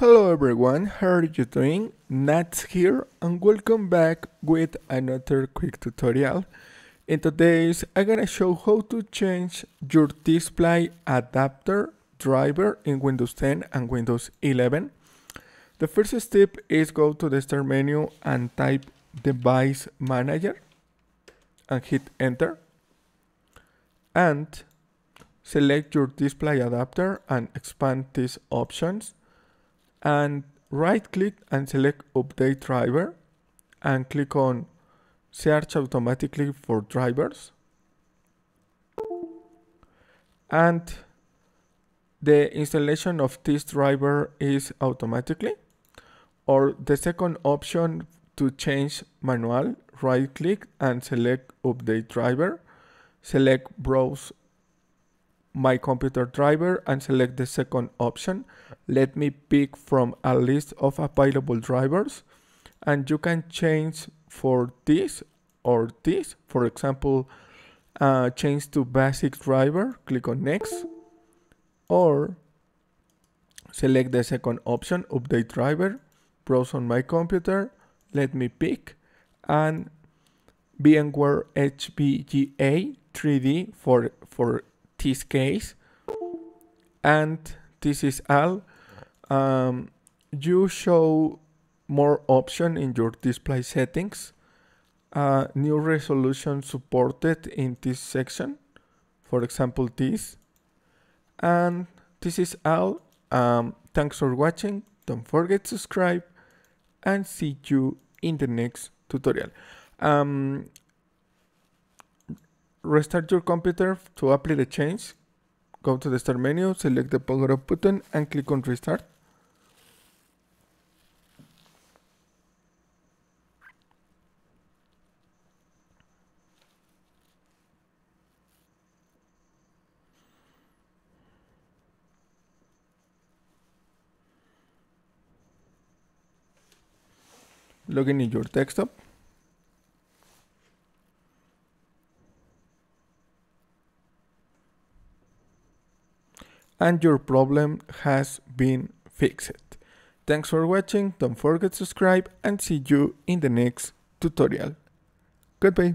Hello everyone, how are you doing? Nats here and welcome back with another quick tutorial. In today's I'm gonna show how to change your display adapter driver in Windows 10 and Windows 11. The first step is go to the start menu and type device manager and hit enter and select your display adapter and expand these options and right click and select update driver and click on search automatically for drivers, and the installation of this driver is automatically. Or the second option, to change manual, right click and select update driver, select browse my computer driver and select the second option. Let me pick from a list of available drivers, and you can change for this or this. For example, change to basic driver, click on next, or select the second option, update driver, browse on my computer, let me pick, and VMware HVGA 3D for this case. And this is all. You show more option in your display settings. New resolution supported in this section, for example this. And this is all. Thanks for watching. Don't forget to subscribe and see you in the next tutorial. Restart your computer to apply the change. Go to the start menu, select the power up button and click on restart. Log in your desktop. And your problem has been fixed. Thanks for watching. Don't forget to subscribe and see you in the next tutorial. Goodbye.